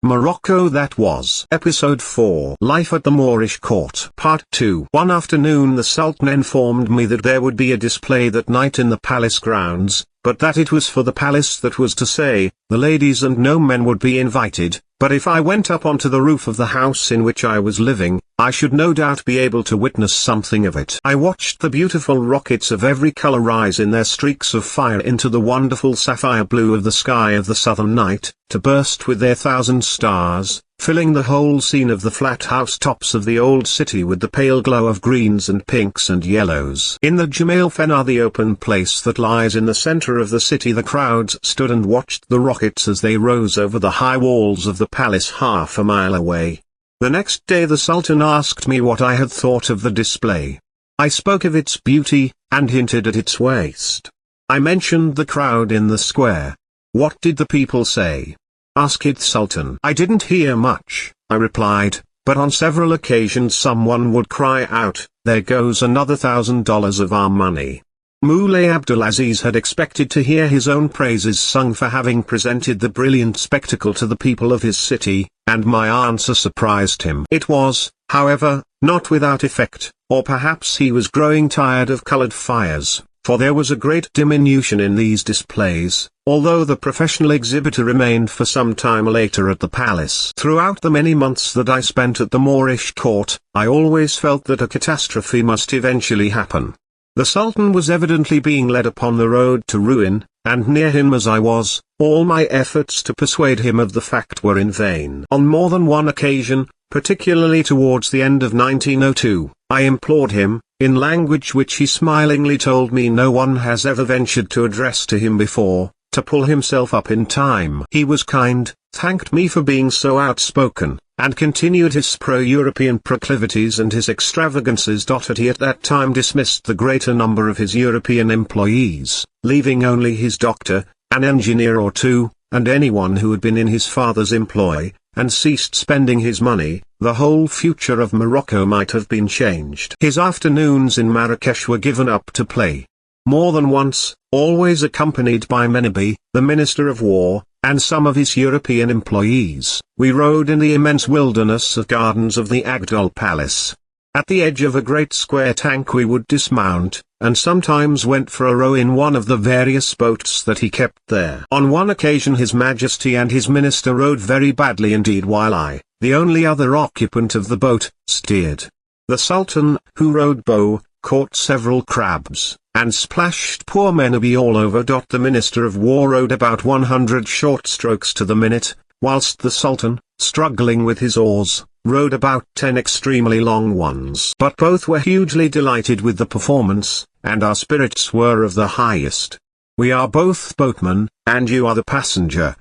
Morocco. That was Episode 4. Life at the Moorish Court. Part 2. One afternoon the Sultan informed me that there would be a display that night in the palace grounds, but that it was for the palace, that was to say, the ladies and no men would be invited, but if I went up onto the roof of the house in which I was living, I should no doubt be able to witness something of it. I watched the beautiful rockets of every color rise in their streaks of fire into the wonderful sapphire blue of the sky of the southern night, to burst with their 1,000 stars, filling the whole scene of the flat house tops of the old city with the pale glow of greens and pinks and yellows. In the Jamma El Fenaa, the open place that lies in the center of the city, the crowds stood and watched the rockets as they rose over the high walls of the palace half a mile away. The next day the Sultan asked me what I had thought of the display. I spoke of its beauty, and hinted at its waste. I mentioned the crowd in the square. What did the people say? Asked the Sultan. I didn't hear much, I replied, but on several occasions someone would cry out, "There goes another $1,000 of our money." Moulay Abdulaziz had expected to hear his own praises sung for having presented the brilliant spectacle to the people of his city, and my answer surprised him. It was, however, not without effect, or perhaps he was growing tired of colored fires, for there was a great diminution in these displays, although the professional exhibitor remained for some time later at the palace. Throughout the many months that I spent at the Moorish court, I always felt that a catastrophe must eventually happen. The Sultan was evidently being led upon the road to ruin, and near him as I was, all my efforts to persuade him of the fact were in vain. On more than one occasion, particularly towards the end of 1902, I implored him, in language which he smilingly told me no one has ever ventured to address to him before, to pull himself up in time. He was kind, thanked me for being so outspoken, and continued his pro-European proclivities and his extravagances. He at that time dismissed the greater number of his European employees, leaving only his doctor, an engineer or two, and anyone who had been in his father's employ, and ceased spending his money. The whole future of Morocco might have been changed. His afternoons in Marrakesh were given up to play. More than once, always accompanied by Menabi, the Minister of War, and some of his European employees, we rode in the immense wilderness of gardens of the Agdal Palace. At the edge of a great square tank we would dismount, and sometimes went for a row in one of the various boats that he kept there. On one occasion His Majesty and his minister rowed very badly indeed, while I, the only other occupant of the boat, steered. The Sultan, who rowed bow, caught several crabs, and splashed poor Menabi all over. The Minister of War rowed about 100 short strokes to the minute, whilst the Sultan, struggling with his oars, rowed about 10 extremely long ones. But both were hugely delighted with the performance, and our spirits were of the highest. We are both boatmen, and you are the passenger.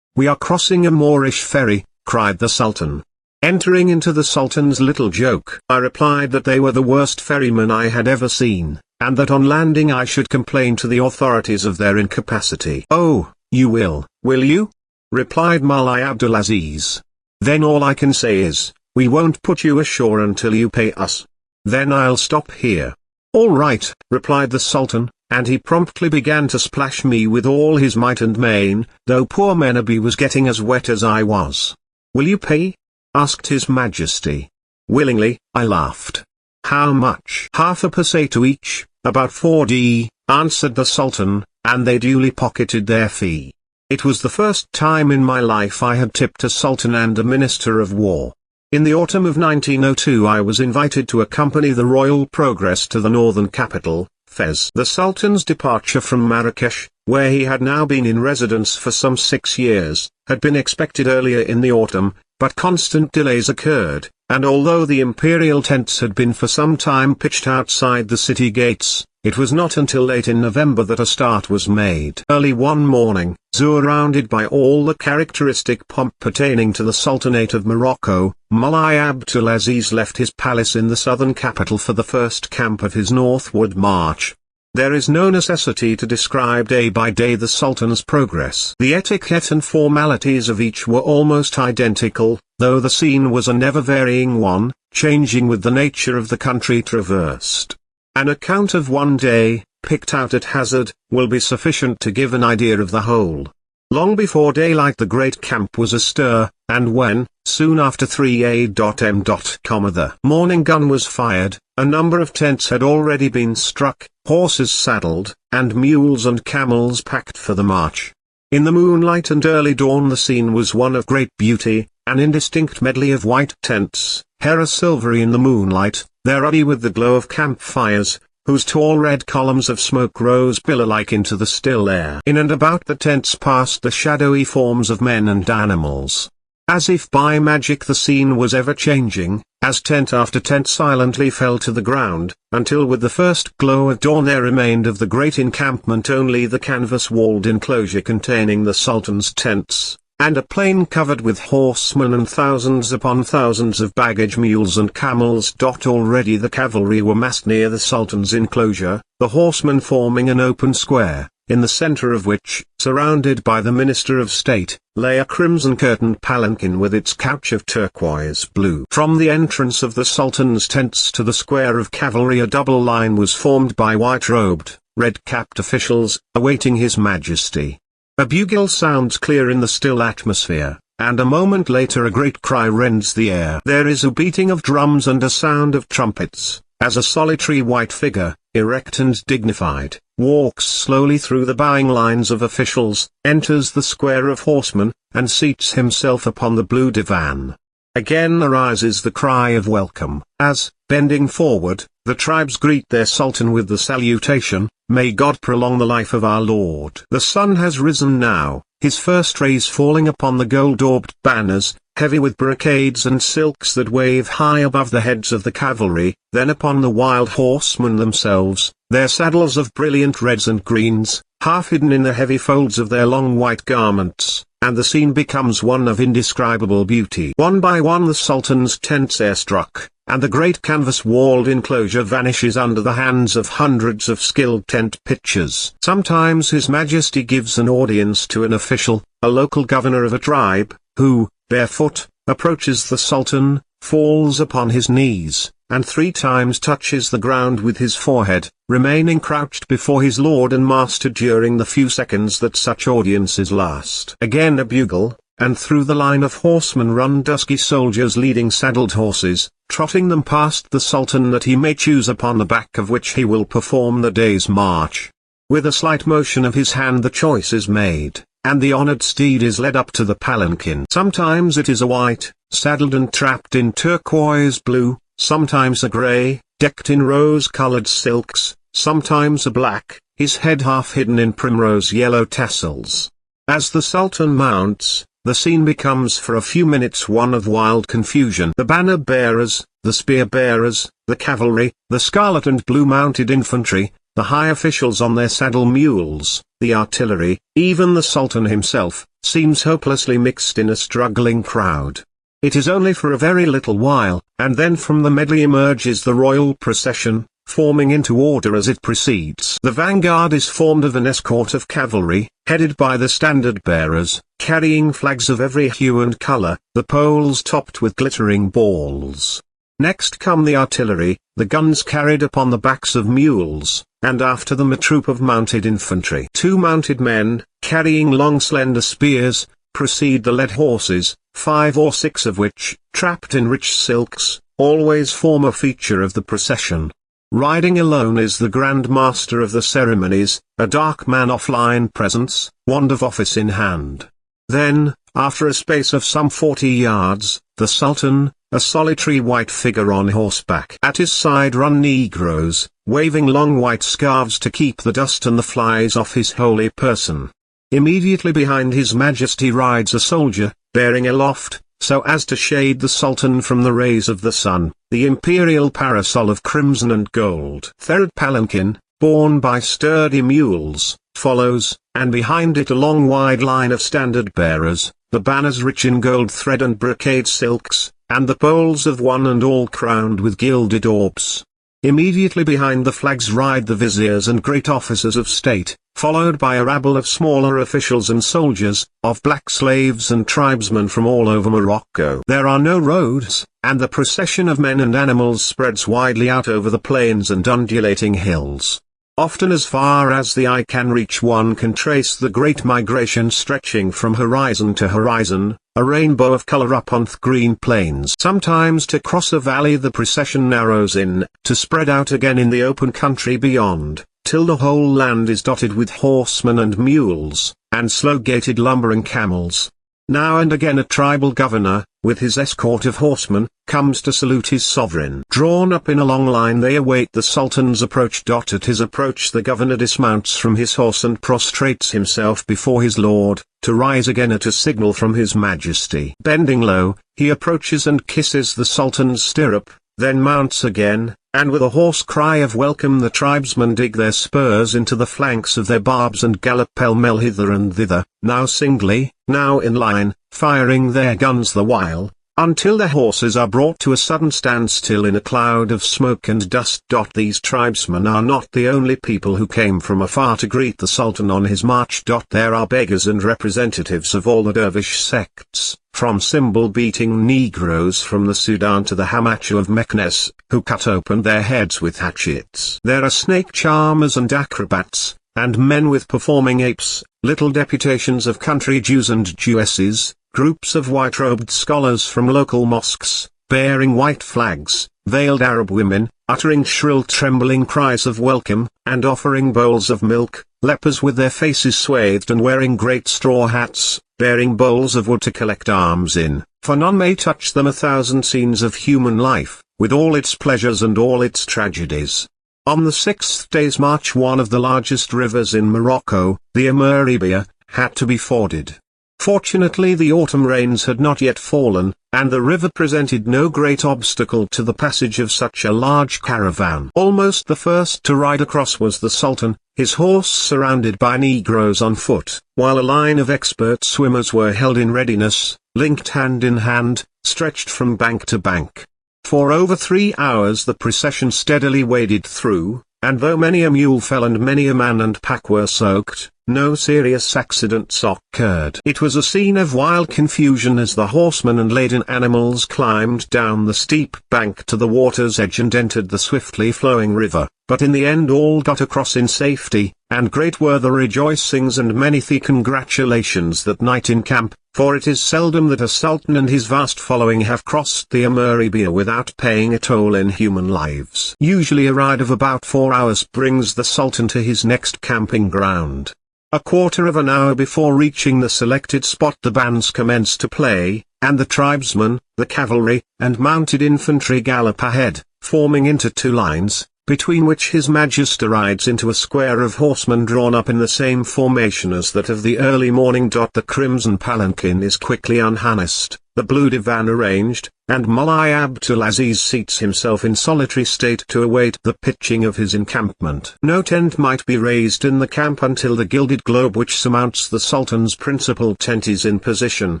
We are crossing a Moorish ferry, cried the Sultan. Entering into the Sultan's little joke, I replied that they were the worst ferrymen I had ever seen, and that on landing I should complain to the authorities of their incapacity. "Oh, you will you?" replied Moulay Abdulaziz. "Then all I can say is, we won't put you ashore until you pay us. Then I'll stop here." "All right," replied the Sultan, and he promptly began to splash me with all his might and main, though poor Menabi was getting as wet as I was. "Will you pay?" asked His Majesty. "Willingly," I laughed. "How much?" "Half a paise to each, about 4d, answered the Sultan, and they duly pocketed their fee. It was the first time in my life I had tipped a Sultan and a Minister of War. In the autumn of 1902 I was invited to accompany the Royal Progress to the northern capital, Fez. The Sultan's departure from Marrakesh, where he had now been in residence for some 6 years, had been expected earlier in the autumn, but constant delays occurred, and although the imperial tents had been for some time pitched outside the city gates, it was not until late in November that a start was made. Early one morning, surrounded by all the characteristic pomp pertaining to the Sultanate of Morocco, Moulay Abdulaziz left his palace in the southern capital for the first camp of his northward march. There is no necessity to describe day by day the Sultan's progress. The etiquette and formalities of each were almost identical, though the scene was a never-varying one, changing with the nature of the country traversed. An account of one day, picked out at hazard, will be sufficient to give an idea of the whole. Long before daylight the great camp was astir, and when, soon after 3 a.m. the morning gun was fired, a number of tents had already been struck, horses saddled, and mules and camels packed for the march. In the moonlight and early dawn the scene was one of great beauty, an indistinct medley of white tents, hair silvery in the moonlight, their ruddy with the glow of campfires, whose tall red columns of smoke rose pillar-like into the still air. In and about the tents passed the shadowy forms of men and animals. As if by magic the scene was ever changing, as tent after tent silently fell to the ground, until with the first glow of dawn there remained of the great encampment only the canvas-walled enclosure containing the Sultan's tents, and a plain covered with horsemen and thousands upon thousands of baggage mules and camels. Already the cavalry were massed near the Sultan's enclosure, the horsemen forming an open square, in the center of which, surrounded by the Minister of State, lay a crimson-curtained palanquin with its couch of turquoise blue. From the entrance of the Sultan's tents to the square of cavalry a double line was formed by white-robed, red-capped officials, awaiting His Majesty. A bugle sounds clear in the still atmosphere, and a moment later a great cry rends the air. There is a beating of drums and a sound of trumpets, as a solitary white figure, erect and dignified, walks slowly through the bowing lines of officials, enters the square of horsemen, and seats himself upon the blue divan. Again arises the cry of welcome, as, bending forward, the tribes greet their Sultan with the salutation, "May God prolong the life of our Lord." The sun has risen now, his first rays falling upon the gold-orbed banners, heavy with brocades and silks that wave high above the heads of the cavalry, then upon the wild horsemen themselves, their saddles of brilliant reds and greens, half hidden in the heavy folds of their long white garments, and the scene becomes one of indescribable beauty. One by one the Sultan's tents are struck, and the great canvas-walled enclosure vanishes under the hands of hundreds of skilled tent pitchers. Sometimes His Majesty gives an audience to an official, a local governor of a tribe, who, barefoot, approaches the Sultan, falls upon his knees, and 3 times touches the ground with his forehead, remaining crouched before his lord and master during the few seconds that such audiences last. Again a bugle, and through the line of horsemen run dusky soldiers leading saddled horses, trotting them past the Sultan that he may choose upon the back of which he will perform the day's march. With a slight motion of his hand the choice is made, and the honored steed is led up to the palanquin. Sometimes it is a white, saddled and trapped in turquoise blue, sometimes a grey, decked in rose-colored silks, sometimes a black, his head half hidden in primrose yellow tassels. As the Sultan mounts, the scene becomes for a few minutes one of wild confusion. The banner bearers, the spear bearers, the cavalry, the scarlet and blue mounted infantry, the high officials on their saddle mules, the artillery, even the Sultan himself, seems hopelessly mixed in a struggling crowd. It is only for a very little while, and then from the medley emerges the royal procession, forming into order as it proceeds. The vanguard is formed of an escort of cavalry, headed by the standard-bearers, carrying flags of every hue and color, the poles topped with glittering balls. Next come the artillery, the guns carried upon the backs of mules, and after them a troop of mounted infantry. 2 mounted men, carrying long slender spears, precede the led horses, 5 or 6 of which, trapped in rich silks, always form a feature of the procession. Riding alone is the Grand Master of the ceremonies, a dark man of fine presence, wand of office in hand. Then, after a space of some 40 yards, the Sultan, a solitary white figure on horseback. At his side run negroes, waving long white scarves to keep the dust and the flies off his holy person. Immediately behind His Majesty rides a soldier, bearing aloft, so as to shade the Sultan from the rays of the sun, the imperial parasol of crimson and gold. Third palanquin, borne by sturdy mules, follows, and behind it a long wide line of standard-bearers, the banners rich in gold thread and brocade silks, and the poles of one and all crowned with gilded orbs. Immediately behind the flags ride the viziers and great officers of state, followed by a rabble of smaller officials and soldiers, of black slaves and tribesmen from all over Morocco. There are no roads, and the procession of men and animals spreads widely out over the plains and undulating hills. Often as far as the eye can reach one can trace the great migration stretching from horizon to horizon, a rainbow of color upon the green plains. Sometimes to cross a valley the procession narrows in, to spread out again in the open country beyond, till the whole land is dotted with horsemen and mules, and slow-gaited lumbering camels. Now and again a tribal governor, with his escort of horsemen, comes to salute his sovereign. Drawn up in a long line they await the Sultan's approach. At his approach the governor dismounts from his horse and prostrates himself before his lord, to rise again at a signal from his majesty. Bending low, he approaches and kisses the Sultan's stirrup, then mounts again, and with a hoarse cry of welcome the tribesmen dig their spurs into the flanks of their barbs and gallop pell-mell hither and thither, now singly, now in line, firing their guns the while, until their horses are brought to a sudden standstill in a cloud of smoke and dust. These tribesmen are not the only people who came from afar to greet the Sultan on his march. There are beggars and representatives of all the dervish sects, from cymbal-beating Negroes from the Sudan to the Hamachu of Meknes, who cut open their heads with hatchets. There are snake charmers and acrobats, and men with performing apes, little deputations of country Jews and Jewesses, groups of white-robed scholars from local mosques, bearing white flags, veiled Arab women, uttering shrill trembling cries of welcome, and offering bowls of milk, lepers with their faces swathed and wearing great straw hats, bearing bowls of wood to collect alms in, for none may touch them. 1,000 scenes of human life, with all its pleasures and all its tragedies. On the 6th day's march one of the largest rivers in Morocco, the Amouribia, had to be forded. Fortunately the autumn rains had not yet fallen, and the river presented no great obstacle to the passage of such a large caravan. Almost the first to ride across was the Sultan, his horse surrounded by Negroes on foot, while a line of expert swimmers were held in readiness, linked hand in hand, stretched from bank to bank. For over 3 hours the procession steadily waded through, and though many a mule fell and many a man and pack were soaked, no serious accidents occurred. It was a scene of wild confusion as the horsemen and laden animals climbed down the steep bank to the water's edge and entered the swiftly flowing river, but in the end all got across in safety, and great were the rejoicings and many the congratulations that night in camp, for it is seldom that a sultan and his vast following have crossed the Amouribia without paying a toll in human lives. Usually a ride of about 4 hours brings the sultan to his next camping ground. A quarter of an hour before reaching the selected spot the bands commence to play, and the tribesmen, the cavalry, and mounted infantry gallop ahead, forming into 2 lines, between which His Majesty rides into a square of horsemen drawn up in the same formation as that of the early morning. The crimson palanquin is quickly unharnessed, the blue divan arranged, and Mulai Abdulaziz seats himself in solitary state to await the pitching of his encampment. No tent might be raised in the camp until the gilded globe which surmounts the Sultan's principal tent is in position,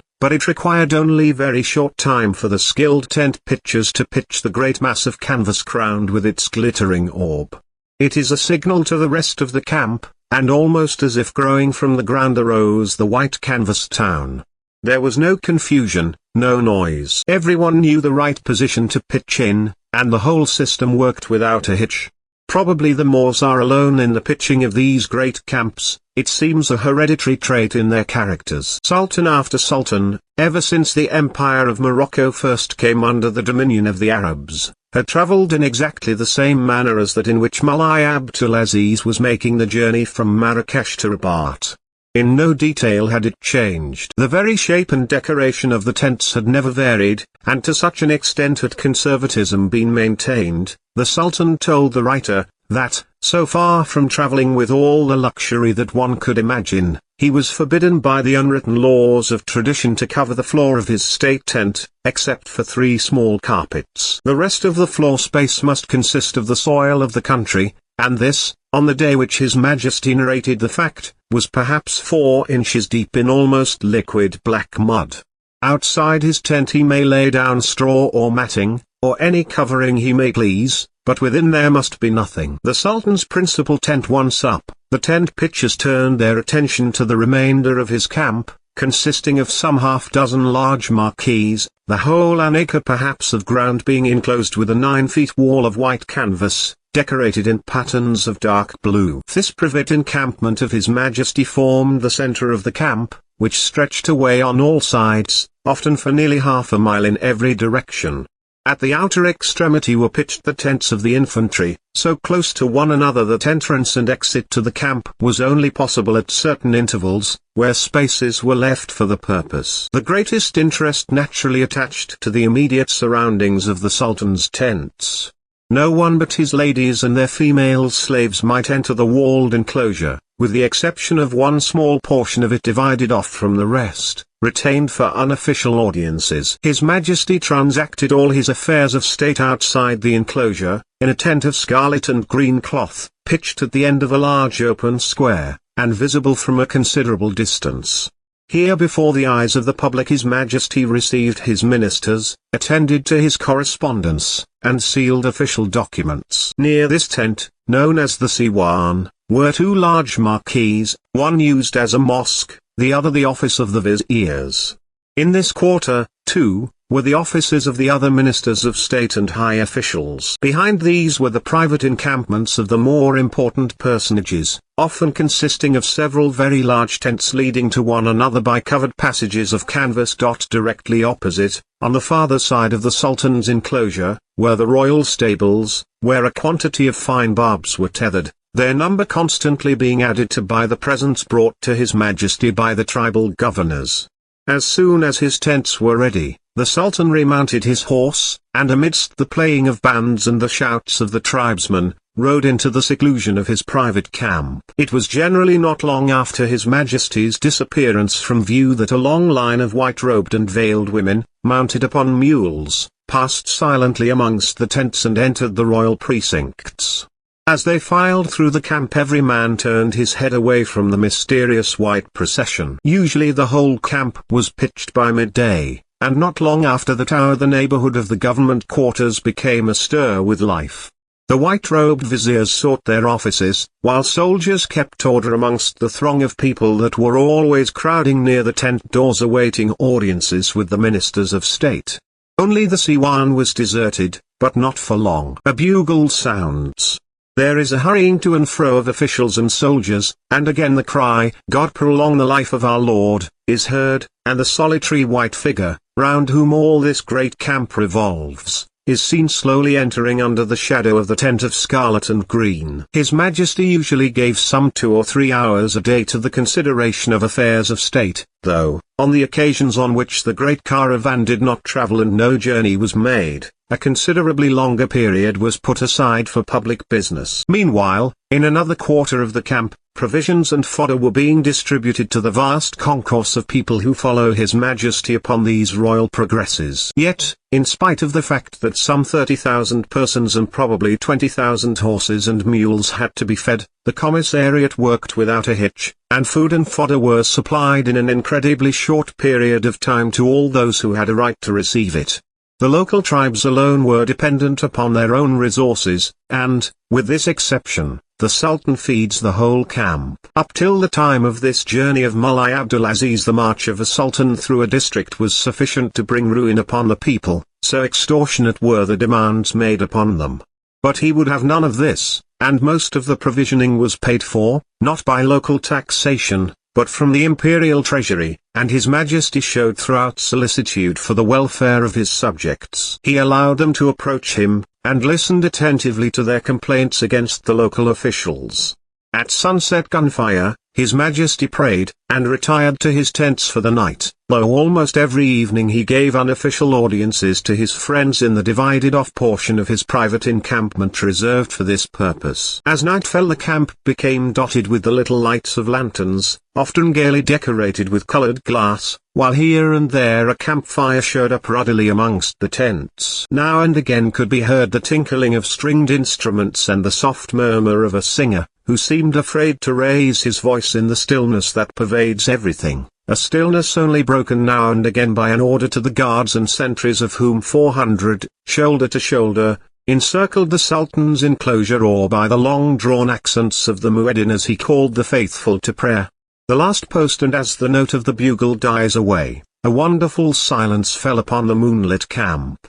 but it required only very short time for the skilled tent pitchers to pitch the great mass of canvas crowned with its glittering orb. It is a signal to the rest of the camp, and almost as if growing from the ground arose the white canvas town. There was no confusion, no noise. Everyone knew the right position to pitch in, and the whole system worked without a hitch. Probably the Moors are alone in the pitching of these great camps. It seems a hereditary trait in their characters. Sultan after sultan, ever since the Empire of Morocco first came under the dominion of the Arabs, had travelled in exactly the same manner as that in which Mulai Abdulaziz was making the journey from Marrakesh to Rabat. In no detail had it changed. The very shape and decoration of the tents had never varied, and to such an extent had conservatism been maintained, the Sultan told the writer, that, so far from travelling with all the luxury that one could imagine, he was forbidden by the unwritten laws of tradition to cover the floor of his state tent, except for 3 small carpets. The rest of the floor space must consist of the soil of the country, and this, on the day which His Majesty narrated the fact, was perhaps 4 inches deep in almost liquid black mud. Outside his tent he may lay down straw or matting, or any covering he may please, but within there must be nothing. The Sultan's principal tent once up, the tent pitchers turned their attention to the remainder of his camp, consisting of some half-dozen large marquees, the whole an acre perhaps of ground being enclosed with a 9-feet wall of white canvas, decorated in patterns of dark blue. This private encampment of His Majesty formed the centre of the camp, which stretched away on all sides, often for nearly half a mile in every direction. At the outer extremity were pitched the tents of the infantry, so close to one another that entrance and exit to the camp was only possible at certain intervals, where spaces were left for the purpose. The greatest interest naturally attached to the immediate surroundings of the Sultan's tents. No one but his ladies and their female slaves might enter the walled enclosure, with the exception of one small portion of it divided off from the rest, retained for unofficial audiences. His Majesty transacted all his affairs of state outside the enclosure, in a tent of scarlet and green cloth, pitched at the end of a large open square, and visible from a considerable distance. Here before the eyes of the public His Majesty received his ministers, attended to his correspondence, and sealed official documents. Near this tent, known as the Siwan, were two large marquees, one used as a mosque, the other the office of the viziers. In this quarter, too, were the offices of the other ministers of state and high officials. Behind these were the private encampments of the more important personages, often consisting of several very large tents leading to one another by covered passages of canvas. Directly opposite, on the farther side of the Sultan's enclosure, were the royal stables, where a quantity of fine barbs were tethered, their number constantly being added to by the presents brought to His Majesty by the tribal governors. As soon as his tents were ready, the Sultan remounted his horse, and amidst the playing of bands and the shouts of the tribesmen, rode into the seclusion of his private camp. It was generally not long after His Majesty's disappearance from view that a long line of white-robed and veiled women, mounted upon mules, passed silently amongst the tents and entered the royal precincts. As they filed through the camp every man turned his head away from the mysterious white procession. Usually the whole camp was pitched by midday, and not long after that hour the neighborhood of the government quarters became astir with life. The white-robed viziers sought their offices, while soldiers kept order amongst the throng of people that were always crowding near the tent doors awaiting audiences with the ministers of state. Only the Siwan was deserted, but not for long. A bugle sounds. There is a hurrying to and fro of officials and soldiers, and again the cry, "God prolong the life of our Lord," is heard, and the solitary white figure, round whom all this great camp revolves, is seen slowly entering under the shadow of the tent of scarlet and green. His Majesty usually gave some 2 or 3 hours a day to the consideration of affairs of state, though, on the occasions on which the great caravan did not travel and no journey was made, a considerably longer period was put aside for public business. Meanwhile, in another quarter of the camp, provisions and fodder were being distributed to the vast concourse of people who follow His Majesty upon these royal progresses. Yet, in spite of the fact that some 30,000 persons and probably 20,000 horses and mules had to be fed, the commissariat worked without a hitch, and food and fodder were supplied in an incredibly short period of time to all those who had a right to receive it. The local tribes alone were dependent upon their own resources, and, with this exception, the Sultan feeds the whole camp. Up till the time of this journey of Mullah Abdulaziz the march of a Sultan through a district was sufficient to bring ruin upon the people, so extortionate were the demands made upon them. But he would have none of this, and most of the provisioning was paid for, not by local taxation, but from the imperial treasury, and His Majesty showed throughout solicitude for the welfare of his subjects. He allowed them to approach him, and listened attentively to their complaints against the local officials. At sunset gunfire, His Majesty prayed, and retired to his tents for the night, though almost every evening he gave unofficial audiences to his friends in the divided-off portion of his private encampment reserved for this purpose. As night fell the camp became dotted with the little lights of lanterns, often gaily decorated with colored glass, while here and there a campfire showed up ruddily amongst the tents. Now and again could be heard the tinkling of stringed instruments and the soft murmur of a singer, who seemed afraid to raise his voice in the stillness that pervades everything, a stillness only broken now and again by an order to the guards and sentries of whom 400, shoulder to shoulder, encircled the Sultan's enclosure, or by the long-drawn accents of the mueddin as he called the faithful to prayer. The last post, and as the note of the bugle dies away, a wonderful silence fell upon the moonlit camp.